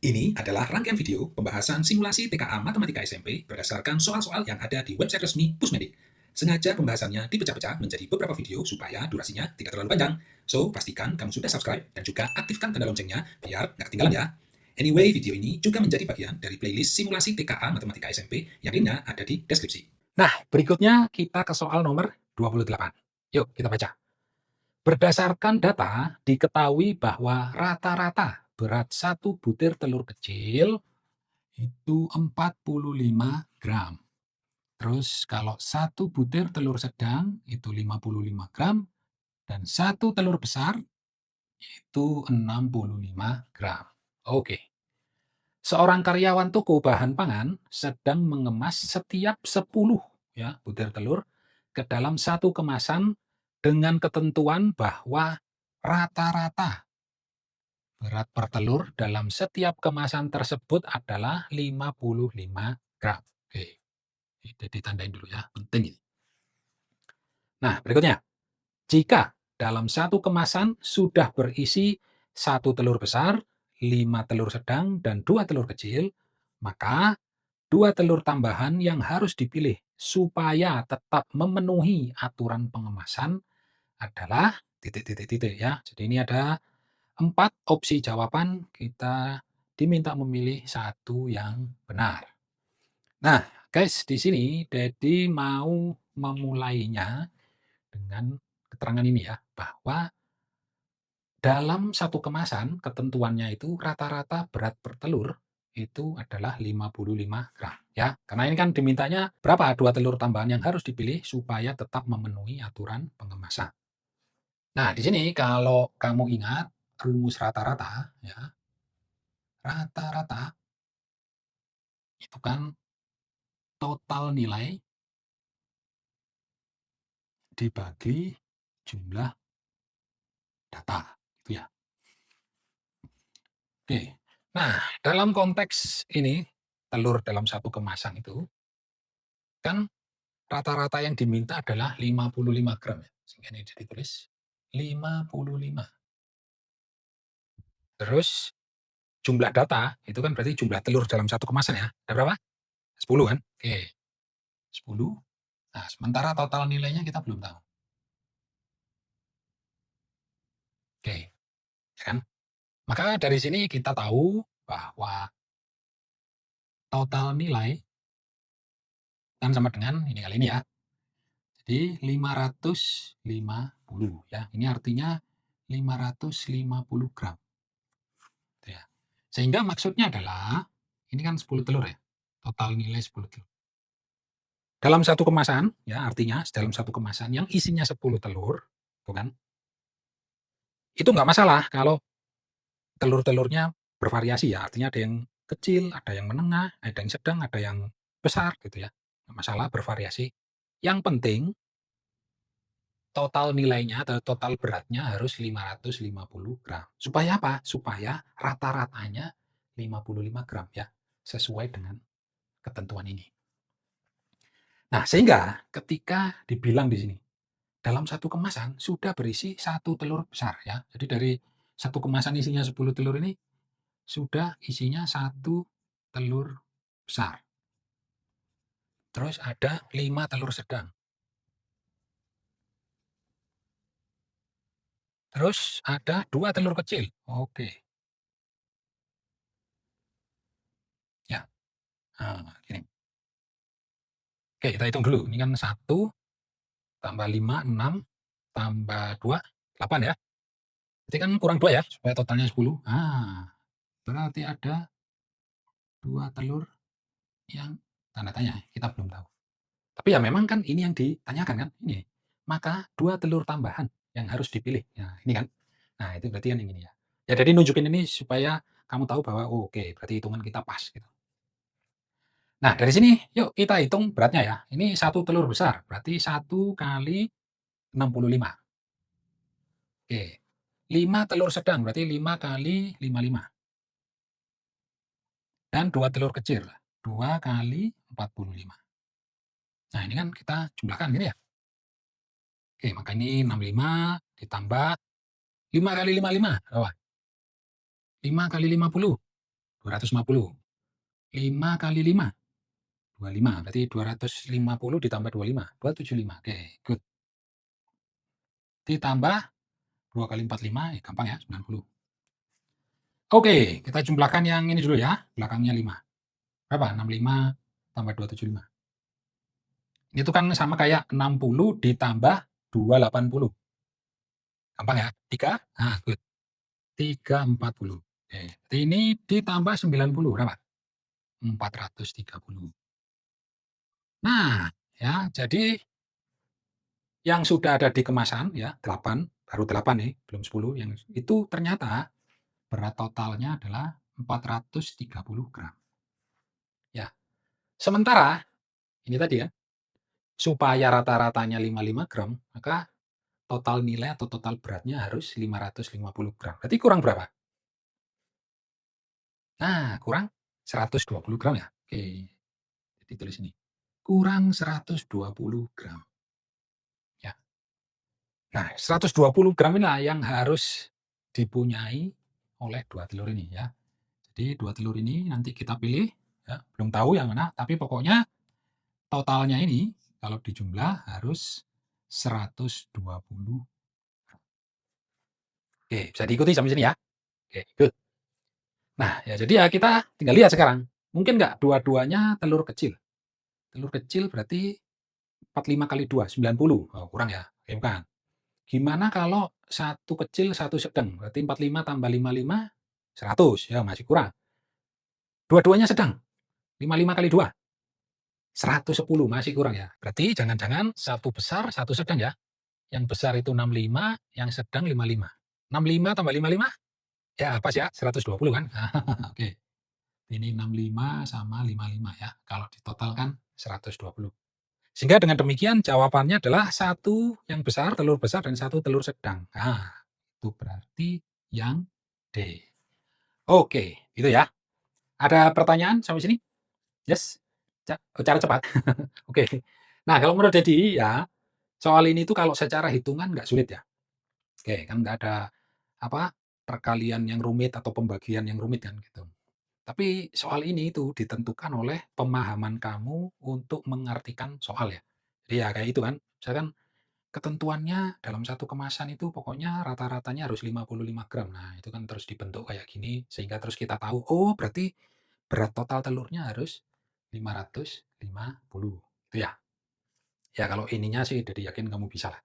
Ini adalah rangkaian video pembahasan simulasi TKA Matematika SMP berdasarkan soal-soal yang ada di website resmi Pusmedik. Sengaja pembahasannya dipecah-pecah menjadi beberapa video supaya durasinya tidak terlalu panjang. So, pastikan kamu sudah subscribe dan juga aktifkan tanda loncengnya biar nggak ketinggalan ya. Anyway, video ini juga menjadi bagian dari playlist simulasi TKA Matematika SMP yang linknya ada di deskripsi. Nah, berikutnya kita ke soal nomor 28. Yuk, kita baca. Berdasarkan data, diketahui bahwa rata-rata berat satu butir telur kecil itu 45 gram. Terus kalau satu butir telur sedang itu 55 gram dan satu telur besar itu 65 gram. Oke. Seorang karyawan toko bahan pangan sedang mengemas setiap 10 ya, butir telur ke dalam satu kemasan dengan ketentuan bahwa rata-rata berat per telur dalam setiap kemasan tersebut adalah 55 gram. Oke, jadi ditandain dulu ya, penting ini. Nah, berikutnya. Jika dalam satu kemasan sudah berisi satu telur besar, 5 telur sedang, dan 2 telur kecil, maka 2 telur tambahan yang harus dipilih supaya tetap memenuhi aturan pengemasan adalah titik-titik-titik ya. Jadi ini ada 4 opsi jawaban, kita diminta memilih satu yang benar. Nah, guys, di sini Dedi mau memulainya dengan keterangan ini ya, bahwa dalam satu kemasan ketentuannya itu rata-rata berat per telur itu adalah 55 gram ya. Karena ini kan dimintanya berapa? 2 telur tambahan yang harus dipilih supaya tetap memenuhi aturan pengemasan. Nah, di sini kalau kamu ingat rumus rata-rata ya, rata-rata itu kan total nilai dibagi jumlah data itu ya. Oke. Nah, dalam konteks ini telur dalam satu kemasan itu kan rata-rata yang diminta adalah 55 gram ya. Sehingga ini ditulis 55. Terus jumlah data itu kan berarti jumlah telur dalam satu kemasan ya. Ada berapa? 10 kan? Oke, 10. Nah, sementara total nilainya kita belum tahu. Oke, ya kan? Maka dari sini kita tahu bahwa total nilai kan sama dengan ini kali ini ya. Jadi 550 ya. Ini artinya 550 gram. Gitu ya. Sehingga maksudnya adalah ini kan 10 telur ya. Total nilai 10 telur. Dalam satu kemasan ya, artinya dalam satu kemasan yang isinya 10 telur, tuh kan. Itu nggak masalah kalau telur-telurnya bervariasi ya. Artinya ada yang kecil, ada yang menengah, ada yang sedang, ada yang besar gitu ya. Nggak masalah bervariasi. Yang penting total nilainya atau total beratnya harus 550 gram. Supaya apa? Supaya rata-ratanya 55 gram ya, sesuai dengan ketentuan ini. Nah, sehingga ketika dibilang di sini, dalam satu kemasan sudah berisi satu telur besar ya. Jadi dari satu kemasan isinya 10 telur ini sudah isinya satu telur besar. Terus ada 5 telur sedang. Terus ada 2 telur kecil. Oke. Ya. Nah, gini. Oke, kita hitung dulu. Ini kan 1 tambah 5, 6, tambah 2, 8 ya. Berarti kan kurang 2 ya, supaya totalnya 10. Ah, berarti ada 2 telur yang tanda tanya, kita belum tahu. Tapi ya memang kan ini yang ditanyakan kan, ini. Maka 2 telur tambahan yang harus dipilih. Nah, ini kan. Nah, itu berarti kan yang ini ya. Ya jadi nunjukin ini supaya kamu tahu bahwa, oh, oke, berarti hitungan kita pas gitu. Nah, dari sini yuk kita hitung beratnya ya. Ini 1 telur besar, berarti 1 kali 65. Oke. 5 telur sedang, berarti 5 kali 55. Dan 2 telur kecil, 2 kali 45. Nah, ini kan kita jumlahkan gini ya. Oke, maka ini 65 ditambah 5 kali 55, berapa? 5 kali 50, 250. 5 kali 5, 25. Berarti 250 ditambah 25, 275. Oke, good. Ditambah 2 kali 4, 5, gampang ya, 90. Oke, kita jumlahkan yang ini dulu ya, belakangnya 5. Berapa? 65 tambah 275. Itu kan sama kayak 60 ditambah 280. Gampang ya? 3? Nah, good. 340. Oke, berarti ini ditambah 90 berapa? 430. Nah, ya, jadi yang sudah ada di kemasan ya, 8, baru 8 nih, belum 10, yang itu ternyata berat totalnya adalah 430 gram. Ya, sementara ini tadi ya, supaya rata-ratanya 55 gram, maka total nilai atau total beratnya harus 550 gram. Berarti kurang berapa? Nah, kurang 120 gram ya. Oke, jadi tulis ini. Kurang 120 gram. Ya. Nah, 120 gram inilah yang harus dipunyai oleh 2 telur ini ya. Jadi 2 telur ini nanti kita pilih ya, belum tahu yang mana, tapi pokoknya totalnya ini kalau dijumlah harus 120. Oke, bisa diikuti sampai sini ya. Oke, good. Nah, ya jadi ya kita tinggal lihat sekarang. Mungkin nggak dua-duanya telur kecil? Telur kecil berarti 45 kali 2, 90. Oh, kurang ya? Oke, bukan. Gimana kalau satu kecil, satu sedang? Berarti 45 tambah 55, 100. Ya, masih kurang. Dua-duanya sedang. 55 kali 2, 110. Masih kurang ya? Berarti jangan-jangan satu besar, satu sedang ya? Yang besar itu 65, yang sedang 55. 65 tambah 55? Ya, pas ya? 120 kan? Oke. Ini 65 sama 55 ya. Kalau ditotalkan 120. Sehingga dengan demikian jawabannya adalah satu yang besar, telur besar, dan satu telur sedang. Nah, itu berarti yang D. Oke, itu ya. Ada pertanyaan sampai sini? Yes? Cara cepat. Oke. Nah, kalau menurut Dedi ya, soal ini tuh kalau secara hitungan nggak sulit ya. Oke, kan nggak ada apa perkalian yang rumit atau pembagian yang rumit kan gitu. Tapi soal ini itu ditentukan oleh pemahaman kamu untuk mengartikan soal ya. Jadi ya kayak itu kan. Misalkan ketentuannya dalam satu kemasan itu pokoknya rata-ratanya harus 55 gram. Nah, itu kan terus dibentuk kayak gini sehingga terus kita tahu, oh berarti berat total telurnya harus 550. Itu ya. Ya kalau ininya sih jadi yakin kamu bisa lah.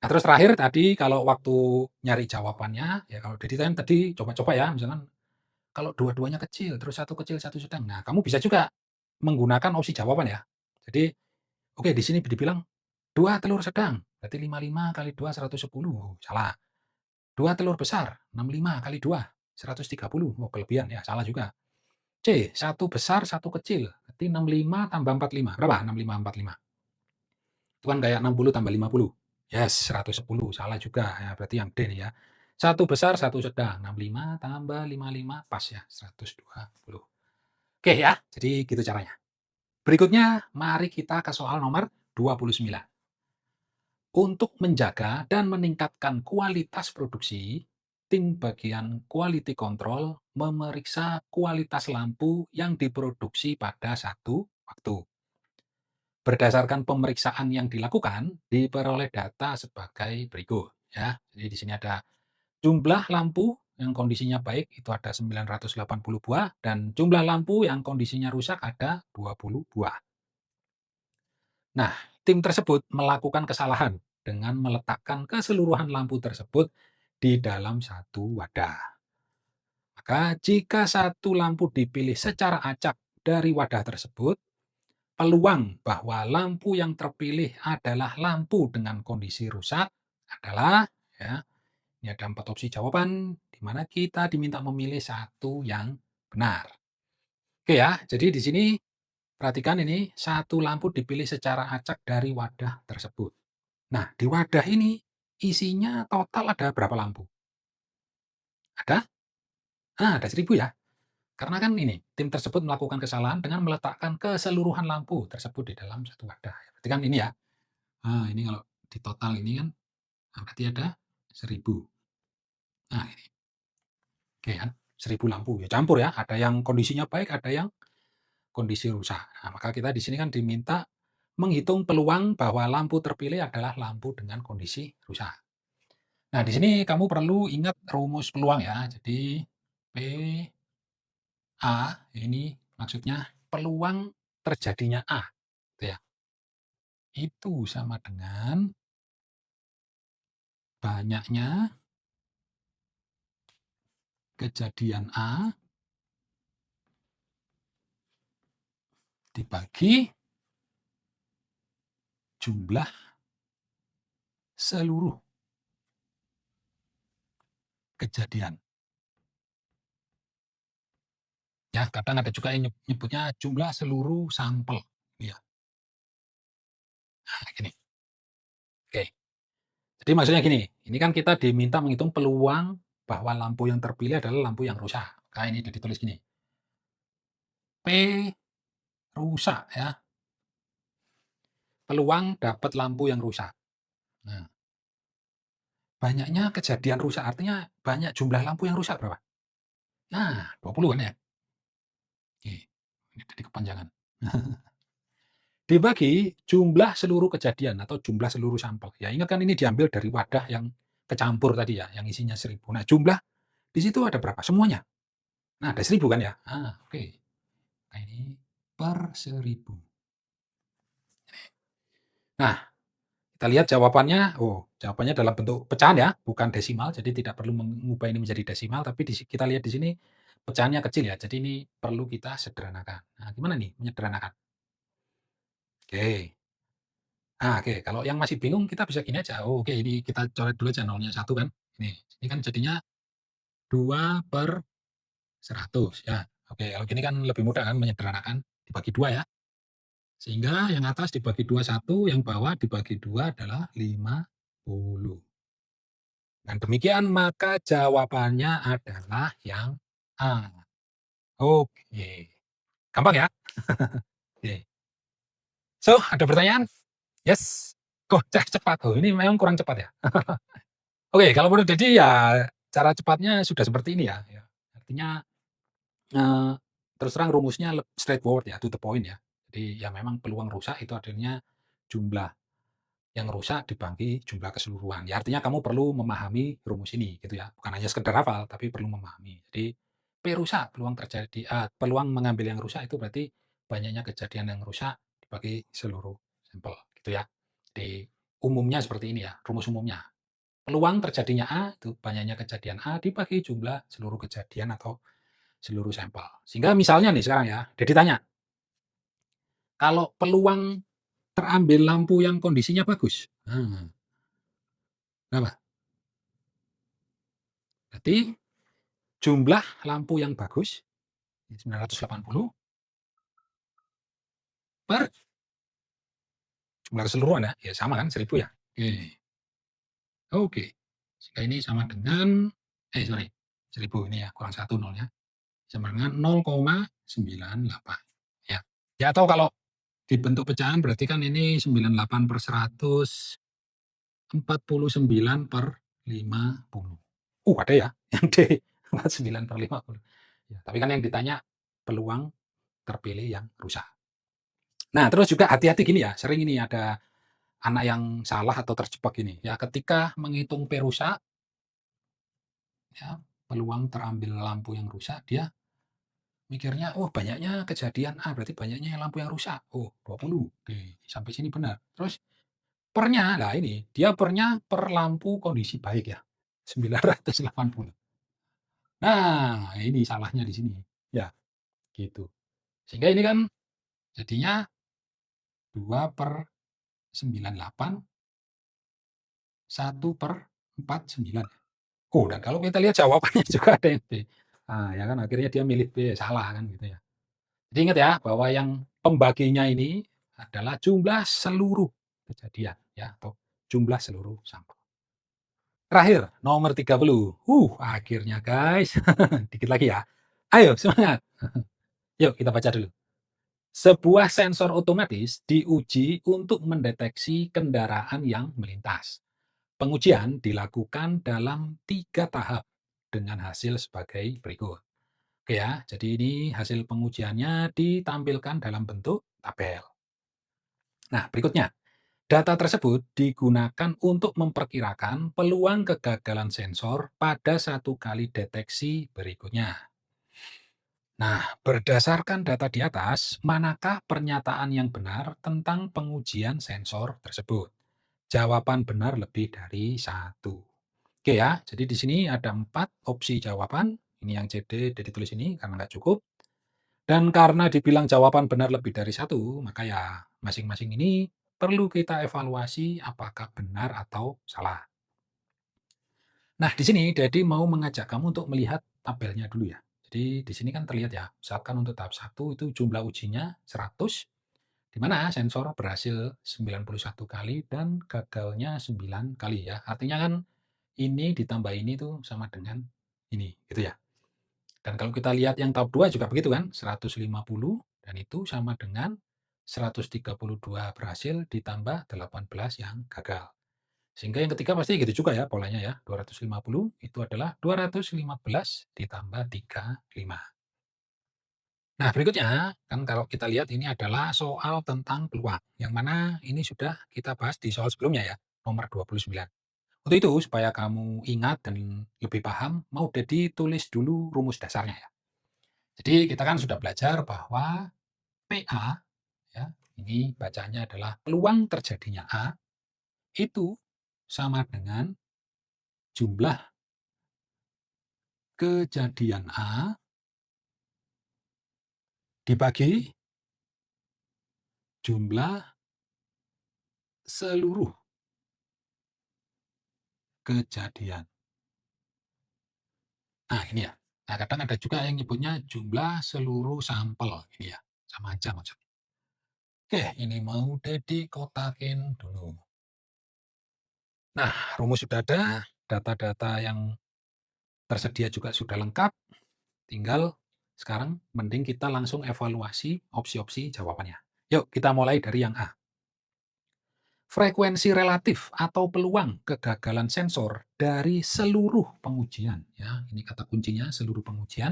Nah, terus terakhir tadi kalau waktu nyari jawabannya, ya kalau Dedi kan tadi coba-coba ya, misalkan kalau dua-duanya kecil, terus satu kecil, satu sedang. Nah, kamu bisa juga menggunakan opsi jawaban ya. Jadi, oke di sini dibilang 2 telur sedang, berarti 55 kali 2, 110. Oh, salah. 2 telur besar, 65 kali 2, 130. Oh, kelebihan ya, salah juga. C, 1 besar, 1 kecil, berarti 65 tambah 45. Berapa? 65, 45. Itu kan kayak 60 tambah 50. Yes, 110. Salah juga. Ya, berarti yang D nih ya. Satu besar, satu sedang. 65 tambah 55 pas ya, 120. Oke ya, jadi gitu caranya. Berikutnya, mari kita ke soal nomor 29. Untuk menjaga dan meningkatkan kualitas produksi, tim bagian quality control memeriksa kualitas lampu yang diproduksi pada satu waktu. Berdasarkan pemeriksaan yang dilakukan, diperoleh data sebagai berikut. Ya, jadi di sini ada jumlah lampu yang kondisinya baik itu ada 980 buah dan jumlah lampu yang kondisinya rusak ada 20 buah. Nah, tim tersebut melakukan kesalahan dengan meletakkan keseluruhan lampu tersebut di dalam satu wadah. Maka jika satu lampu dipilih secara acak dari wadah tersebut, peluang bahwa lampu yang terpilih adalah lampu dengan kondisi rusak adalah ya, ini ada 4 opsi jawaban di mana kita diminta memilih satu yang benar. Oke ya, jadi di sini perhatikan ini satu lampu dipilih secara acak dari wadah tersebut. Nah, di wadah ini isinya total ada berapa lampu? Ada? Ada 1000 ya. Karena kan ini, tim tersebut melakukan kesalahan dengan meletakkan keseluruhan lampu tersebut di dalam satu wadah. Berarti kan ini ya. Ini kalau di total ini kan, berarti ada 1000. Nah, ini. Oke kan. 1000 lampu, ya campur ya, ada yang kondisinya baik, ada yang kondisi rusak. Nah, maka kita di sini kan diminta menghitung peluang bahwa lampu terpilih adalah lampu dengan kondisi rusak. Nah, di sini kamu perlu ingat rumus peluang ya. Jadi PA ini maksudnya peluang terjadinya A, gitu ya. Itu sama dengan banyaknya kejadian A dibagi jumlah seluruh kejadian. Ya, kadang ada juga yang nyebutnya jumlah seluruh sampel. Ya, nah, gini. Oke. Jadi maksudnya gini, ini kan kita diminta menghitung peluang bahwa lampu yang terpilih adalah lampu yang rusak. Nah, ini udah ditulis gini. P rusak ya. Peluang dapat lampu yang rusak. Nah, banyaknya kejadian rusak artinya banyak jumlah lampu yang rusak berapa? Nah, 20 kan ya? Oke. Ini tadi kepanjangan. Dibagi jumlah seluruh kejadian atau jumlah seluruh sampel. Ya ingat kan ini diambil dari wadah yang kecampur tadi ya, yang isinya 1000. Nah, jumlah di situ ada berapa? Semuanya. Nah, ada 1000 kan ya? Oke. Nah, ini per 1000. Nah, kita lihat jawabannya. Oh, jawabannya dalam bentuk pecahan ya, bukan desimal. Jadi tidak perlu mengubah ini menjadi desimal, tapi kita lihat di sini pecahannya kecil ya. Jadi ini perlu kita sederhanakan. Nah, gimana nih menyederhanakan? Oke. Oke, kalau yang masih bingung kita bisa gini aja. Oh, oke, ini kita coret dulu aja nolnya 1 kan. Ini kan jadinya 2/100 ya. Oke, kalau gini kan lebih mudah kan menyederhanakan, dibagi 2 ya. Sehingga yang atas dibagi 21, yang bawah dibagi 2 adalah 50. Dan demikian maka jawabannya adalah yang A. Oke, gampang ya? Oke. So, ada pertanyaan? Yes. Kok cepat? Oh, ini memang kurang cepat ya? Oke, kalau menurut Dedi ya cara cepatnya sudah seperti ini ya. Artinya, eee, terus terang rumusnya straightforward ya, to the point ya. Jadi ya memang peluang rusak itu artinya jumlah yang rusak dibagi jumlah keseluruhan. Ya artinya kamu perlu memahami rumus ini gitu ya, bukan hanya sekedar hafal tapi perlu memahami. Jadi P rusak, peluang mengambil yang rusak itu berarti banyaknya kejadian yang rusak dibagi seluruh sampel gitu ya. Jadi umumnya seperti ini ya, rumus umumnya. Peluang terjadinya A itu banyaknya kejadian A dibagi jumlah seluruh kejadian atau seluruh sampel. Sehingga misalnya nih sekarang ya, Dedi tanya, kalau peluang terambil lampu yang kondisinya bagus, berapa? Berarti jumlah lampu yang bagus 980 per jumlah keseluruhan ya, ya sama kan 1000 ya. Oke. Sehingga ini sama dengan sorry, 1000 ini ya, kurang 1 nolnya, sama dengan 0,98 ya. Ya atau kalau dibentuk pecahan berarti kan ini 98/149/50. Ada ya yang D 49/50. Ya, tapi kan yang ditanya peluang terpilih yang rusak. Nah, terus juga hati-hati gini ya, sering ini ada anak yang salah atau terjebak gini, ya ketika menghitung P rusak, ya peluang terambil lampu yang rusak, dia mikirnya, "Oh, banyaknya kejadian A, berarti banyaknya lampu yang rusak. Oh, 20. Oke, sampai sini benar. Terus pernya, lah ini, dia pernya per lampu kondisi baik ya, 980. Nah, ini salahnya di sini. Ya, gitu. Sehingga ini kan jadinya 2/98, 1/49. Oh, dan kalau kita lihat jawabannya juga ada yang B. Ya kan akhirnya dia milih B, salah kan gitu ya. Jadi ingat ya bahwa yang pembaginya ini adalah jumlah seluruh kejadian ya atau jumlah seluruh sampel. Terakhir, nomor 30. Akhirnya guys. Dikit lagi ya. Ayo semangat. Yuk kita baca dulu. Sebuah sensor otomatis diuji untuk mendeteksi kendaraan yang melintas. Pengujian dilakukan dalam 3 tahap dengan hasil sebagai berikut. Oke ya, jadi ini hasil pengujiannya ditampilkan dalam bentuk tabel. Nah, berikutnya, data tersebut digunakan untuk memperkirakan peluang kegagalan sensor pada satu kali deteksi berikutnya. Nah, berdasarkan data di atas, manakah pernyataan yang benar tentang pengujian sensor tersebut? Jawaban benar lebih dari satu. Oke ya, jadi di sini ada 4 opsi jawaban. Ini yang C, D ditulis ini karena nggak cukup. Dan karena dibilang jawaban benar lebih dari satu, maka ya masing-masing ini perlu kita evaluasi apakah benar atau salah. Nah, di sini Daddy mau mengajak kamu untuk melihat tabelnya dulu ya. Jadi di sini kan terlihat ya, misalkan untuk tahap 1 itu jumlah ujinya 100, di mana sensor berhasil 91 kali dan gagalnya 9 kali ya. Artinya kan ini ditambah ini tuh sama dengan ini, gitu ya. Dan kalau kita lihat yang tahap 2 juga begitu kan, 150 dan itu sama dengan 132 berhasil ditambah 18 yang gagal. Sehingga yang ketiga pasti gitu juga ya polanya ya, 250 itu adalah 215 ditambah 35. Nah, berikutnya kan kalau kita lihat ini adalah soal tentang peluang, yang mana ini sudah kita bahas di soal sebelumnya ya, nomor 29. Untuk itu supaya kamu ingat dan lebih paham, mau Dedi tulis dulu rumus dasarnya ya. Jadi kita kan sudah belajar bahwa PA ya, ini bacanya adalah peluang terjadinya A itu sama dengan jumlah kejadian A dibagi jumlah seluruh kejadian. Nah, ini ya. Nah, kadang ada juga yang nyebutnya jumlah seluruh sampel. Ini ya, sama aja maksudnya. Oke, ini mau Dedi kotakin dulu. Nah, rumus sudah ada, data-data yang tersedia juga sudah lengkap. Tinggal sekarang mending kita langsung evaluasi opsi-opsi jawabannya. Yuk, kita mulai dari yang A. Frekuensi relatif atau peluang kegagalan sensor dari seluruh pengujian, ya, ini kata kuncinya seluruh pengujian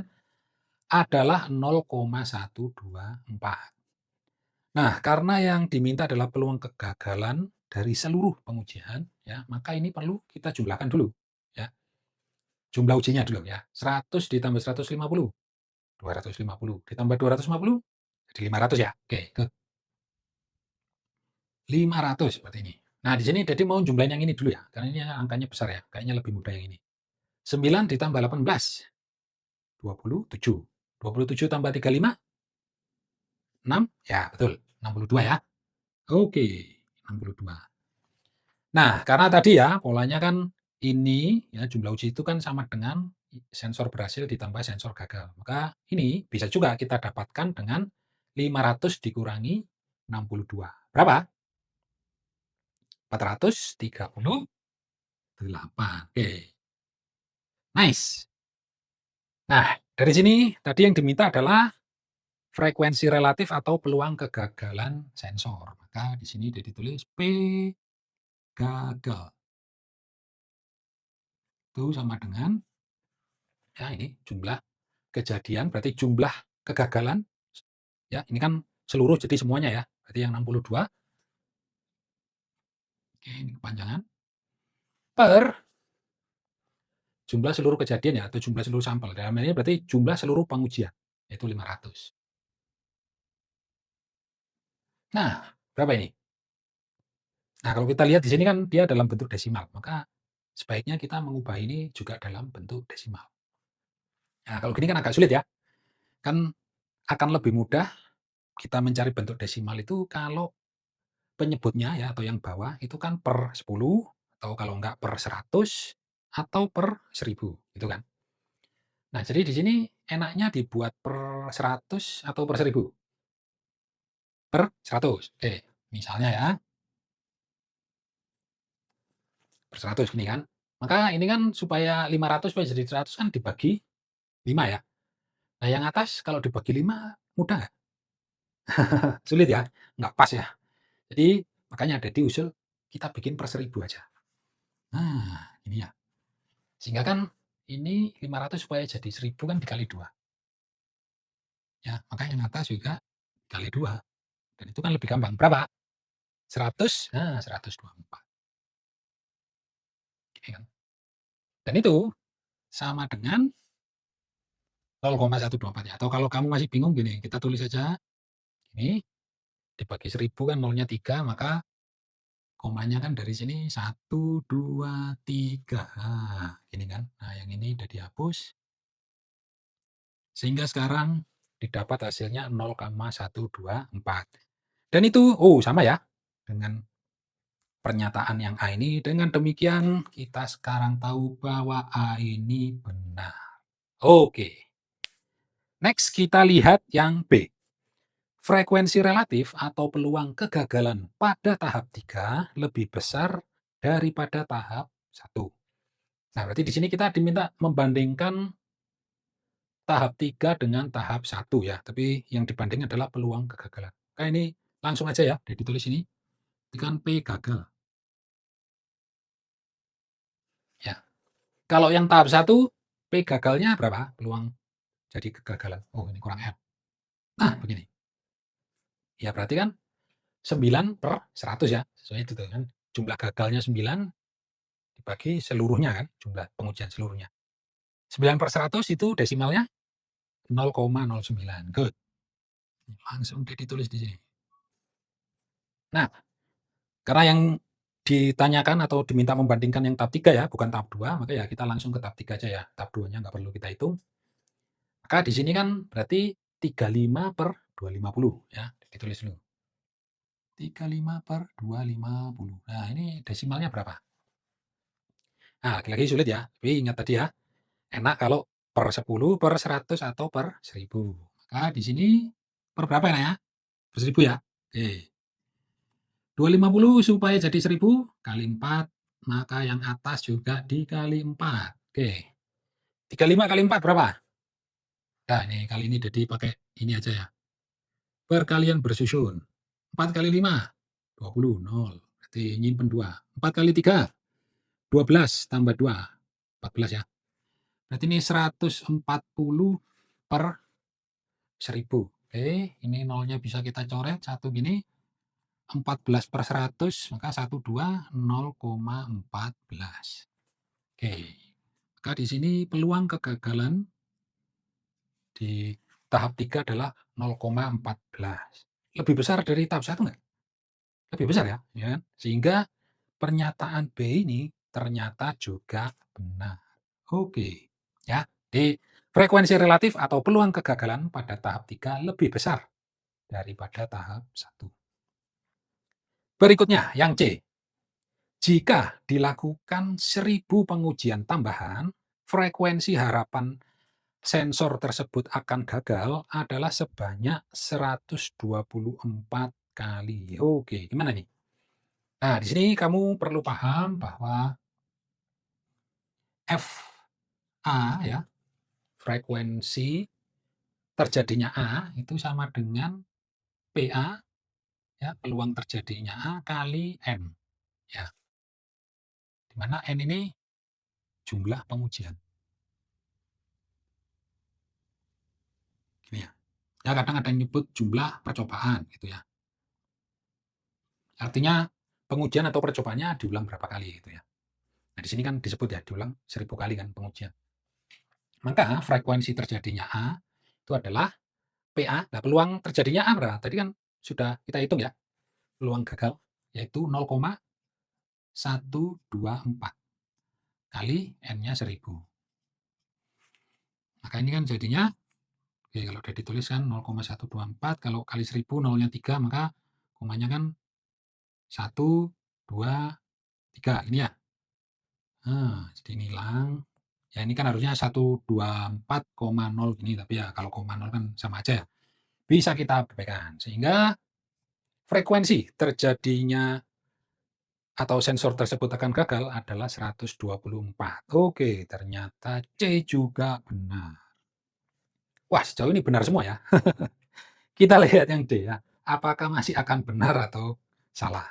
adalah 0,124. Nah, karena yang diminta adalah peluang kegagalan dari seluruh pengujian, ya, maka ini perlu kita jumlahkan dulu, ya. Jumlah ujinya dulu ya. 100 ditambah 150, 250 ditambah 250 jadi 500 ya. Oke, ke 500 seperti ini. Nah, di sini Dedi mau jumlahin yang ini dulu ya, karena ini angkanya besar ya, kayaknya lebih mudah yang ini. 9 ditambah 18, 27. 27 tambah 35, 6, ya betul, 62 ya. Oke, 62. Nah, karena tadi ya polanya kan ini ya jumlah uji itu kan sama dengan sensor berhasil ditambah sensor gagal. Maka ini bisa juga kita dapatkan dengan 500 dikurangi 62. Berapa? 438. Oke, nice. Nah, dari sini tadi yang diminta adalah frekuensi relatif atau peluang kegagalan sensor. Maka di sini dia ditulis P gagal. Itu sama dengan ya ini jumlah kejadian berarti jumlah kegagalan ya ini kan seluruh jadi semuanya ya. Berarti yang 62 oke ini kepanjangan per jumlah seluruh kejadian ya atau jumlah seluruh sampel. Dalam ini berarti jumlah seluruh pengujian yaitu 500. Nah, berapa ini? Nah, kalau kita lihat di sini kan dia dalam bentuk desimal, maka sebaiknya kita mengubah ini juga dalam bentuk desimal. Nah, kalau gini kan agak sulit ya. Kan akan lebih mudah kita mencari bentuk desimal itu kalau penyebutnya ya atau yang bawah itu kan per 10 atau kalau enggak per 100 atau per 1000 gitu kan. Nah, jadi di sini enaknya dibuat per 100 atau per 1000? Per 100. Oke, misalnya ya, per 100 gini kan. Maka ini kan supaya 500 supaya jadi 100 kan dibagi 5 ya. Nah, yang atas kalau dibagi 5 mudah nggak? Sulit ya? Nggak pas ya? Jadi makanya ada diusul kita bikin per 1000 aja. Nah, ini ya. Sehingga kan ini 500 supaya jadi 1000 kan dikali 2, ya, maka yang atas juga dikali 2, dan itu kan lebih gampang. Berapa? 100, nah 124, gini kan. Dan itu sama dengan 0,124 ya, atau kalau kamu masih bingung gini, kita tulis saja ini dibagi 1000 kan nolnya 3, maka komanya kan dari sini 1, 2, 3. Nah, gini kan. Nah, yang ini udah dihapus. Sehingga sekarang didapat hasilnya 0,124. Dan itu, sama ya dengan pernyataan yang A ini. Dengan demikian, kita sekarang tahu bahwa A ini benar. Oke. Next, kita lihat yang B. Frekuensi relatif atau peluang kegagalan pada tahap 3 lebih besar daripada tahap 1. Nah, berarti di sini kita diminta membandingkan tahap 3 dengan tahap 1 ya, tapi yang dibanding adalah peluang kegagalan. Nah, ini langsung aja ya, udah ditulis ini, tekan P gagal. Ya. Kalau yang tahap 1, P gagalnya berapa? Peluang jadi kegagalan. Oh, ini kurang F. Nah, begini. Ya, berarti kan 9/100 ya, sesuai itu tuh kan. Jumlah gagalnya 9 dibagi seluruhnya kan, jumlah pengujian seluruhnya. 9/100 itu desimalnya 0,09. Good. Langsung ditulis di sini. Nah, karena yang ditanyakan atau diminta membandingkan yang tahap 3 ya, bukan tahap 2, maka ya kita langsung ke tahap 3 aja ya. Tahap 2-nya nggak perlu kita hitung. Maka di sini kan berarti 35/250 ya, ditulis dulu. 35/250. Nah, ini desimalnya berapa? Nah, lagi-lagi sulit ya, tapi ingat tadi ya, enak kalau per 10, per 100, atau per 1000. Maka di sini per berapa enak ya? Per 1000 ya? Oke. 250 supaya jadi 1000 kali 4, maka yang atas juga dikali 4. Oke. 35 kali 4 berapa? Nah, ini kali ini jadi pakai ini aja ya. Perkalian bersusun. 4 kali 5, 20, 0. Berarti nyimpen 2. 4 kali 3, 12 tambah 2, 14 ya. Berarti ini 140 per 1000. Oke, ini nolnya bisa kita coret, 1 gini. 14/100, maka 12 0,14. Oke. Maka di sini peluang kegagalan di tahap 3 adalah 0,14. Lebih besar dari tahap 1 nggak? Lebih besar ya, ya kan? Sehingga pernyataan B ini ternyata juga benar. Oke. Ya, di frekuensi relatif atau peluang kegagalan pada tahap 3 lebih besar daripada tahap 1. Berikutnya, yang C. Jika dilakukan 1000 pengujian tambahan, frekuensi harapan sensor tersebut akan gagal adalah sebanyak 124 kali. Oke, gimana nih? Nah, di sini kamu perlu paham bahwa FA ya, frekuensi terjadinya A itu sama dengan PA ya, peluang terjadinya A kali N ya. Di mana N ini jumlah pengujian. Gini ya. Ya kadang ada yang nyebut jumlah percobaan gitu ya. Artinya pengujian atau percobaannya diulang berapa kali gitu ya. Nah, di sini kan disebut ya diulang 1000 kali kan pengujian. Maka frekuensi terjadinya A itu adalah PA. Nah, peluang terjadinya A berapa? Tadi kan sudah kita hitung ya. Peluang gagal yaitu 0,124 kali N-nya 1000. Maka ini kan jadinya, oke, kalau udah dituliskan 0,124, kalau kali 1000 nolnya 3, maka komanya kan 1, 2, 3 ini ya. Nah, jadi ini hilang. Ya ini kan harusnya 124,0 gini, tapi ya kalau koma 0 kan sama aja ya. Bisa kita abaikan. Sehingga frekuensi terjadinya atau sensor tersebut akan gagal adalah 124. Oke, ternyata C juga benar. Wah, sejauh ini benar semua ya. Kita lihat yang D ya. Apakah masih akan benar atau salah?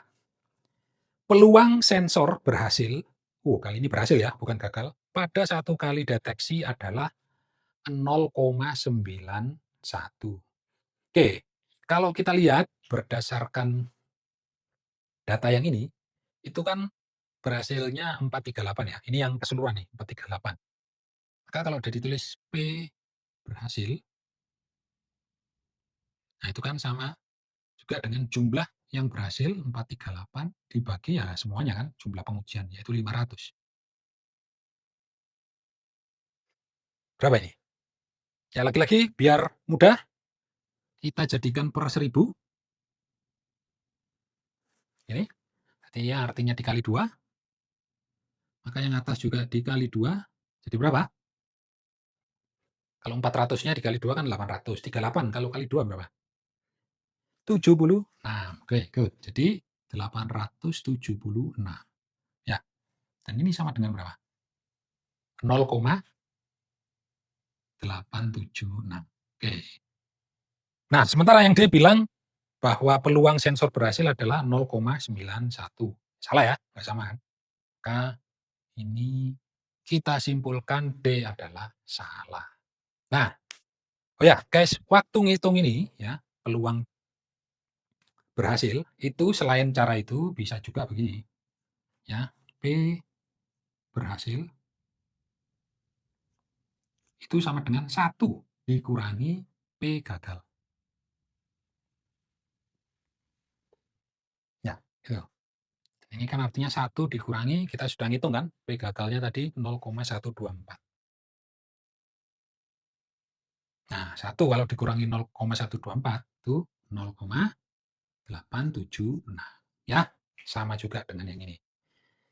Peluang sensor berhasil, kali ini berhasil ya, bukan gagal, pada satu kali deteksi adalah 0,91. Oke, kalau kita lihat berdasarkan data yang ini, itu kan berhasilnya 438 ya. Ini yang keseluruhan nih, 438. Maka kalau udah ditulis P berhasil, nah itu kan sama juga dengan jumlah yang berhasil 438 dibagi ya semuanya kan jumlah pengujian yaitu 500. Berapa ini? Ya lagi-lagi biar mudah kita jadikan per 1000. Ini artinya dikali 2, maka yang atas juga dikali 2. Jadi berapa? Kalau 400-nya dikali 2 kan 800. 38 kalau kali 2 berapa? 76. Oke, good. Jadi 876. Ya. Dan ini sama dengan berapa? 0,876. Oke. Nah, sementara yang dia bilang bahwa peluang sensor berhasil adalah 0,91. Salah ya? Nggak sama kan? Maka ini kita simpulkan D adalah salah. Nah, oh ya guys, waktu ngitung ini ya, peluang berhasil itu selain cara itu bisa juga begini. Ya, P berhasil itu sama dengan 1 dikurangi P gagal. Ya, itu. Ini kan artinya 1 dikurangi, kita sudah ngitung kan, P gagalnya tadi 0,124. Nah, 1 kalau dikurangi 0,124 itu 0,876. Ya, sama juga dengan yang ini.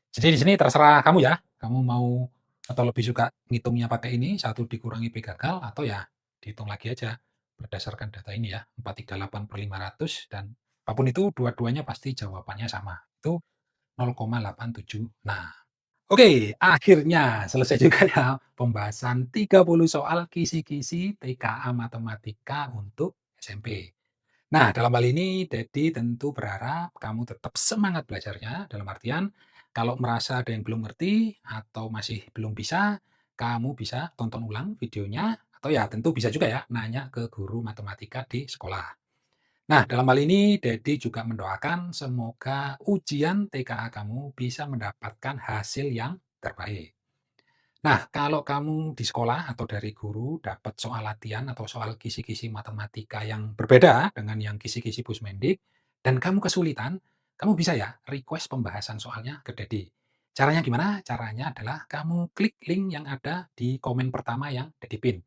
Jadi di sini terserah kamu ya, kamu mau atau lebih suka ngitungnya pakai ini, 1 dikurangi P gagal, atau ya dihitung lagi aja berdasarkan data ini ya, 438/500 dan apapun itu dua-duanya pasti jawabannya sama, itu 0,87. Nah, oke, akhirnya selesai juga ya pembahasan 30 soal kisi-kisi TKA Matematika untuk SMP. Nah, dalam hal ini Dedi tentu berharap kamu tetap semangat belajarnya, dalam artian kalau merasa ada yang belum ngerti atau masih belum bisa, kamu bisa tonton ulang videonya atau ya tentu bisa juga ya nanya ke guru matematika di sekolah. Nah, dalam hal ini Dedi juga mendoakan semoga ujian TKA kamu bisa mendapatkan hasil yang terbaik. Nah, kalau kamu di sekolah atau dari guru dapat soal latihan atau soal kisi-kisi matematika yang berbeda dengan yang kisi-kisi Pusmendik dan kamu kesulitan, kamu bisa ya request pembahasan soalnya ke Dedi. Caranya gimana? Caranya adalah kamu klik link yang ada di komen pertama yang Dedi pin.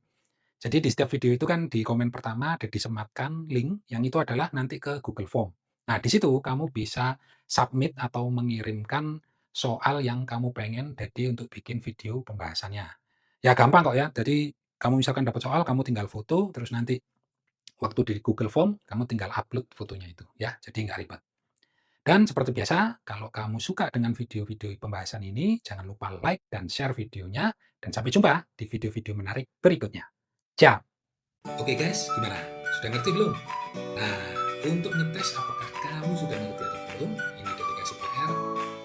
Jadi di setiap video itu kan di komen pertama ada disematkan link yang itu adalah nanti ke Google Form. Nah, di situ kamu bisa submit atau mengirimkan soal yang kamu pengen jadi untuk bikin video pembahasannya. Ya gampang kok ya. Jadi kamu misalkan dapat soal, kamu tinggal foto, terus nanti waktu di Google Form kamu tinggal upload fotonya itu ya. Jadi nggak ribet. Dan seperti biasa, kalau kamu suka dengan video-video pembahasan ini, jangan lupa like dan share videonya. Dan sampai jumpa di video-video menarik berikutnya. Ciao! Oke guys, gimana? Sudah ngerti belum? Nah, untuk ngetes apakah kamu sudah ngerti atau belum, ini Dedi kasih PR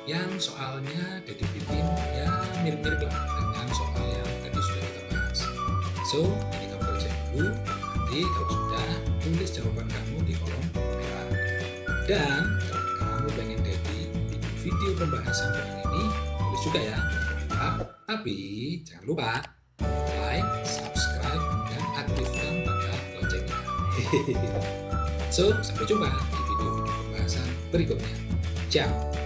yang soalnya Dedi bikin ya mirip-mirip lah dengan soal yang tadi sudah kita bahas. So, ini kamu kerjain dulu. Nanti kalau sudah, tulis jawaban kamu di kolom komentar. Dan kalau kamu pengen Dedi bikin video pembahasan yang ini, tulis juga ya. Tapi jangan lupa like, subscribe, dan aktifkan tanda loncengnya. So, sampai jumpa di video-video pembahasan berikutnya. Ciao!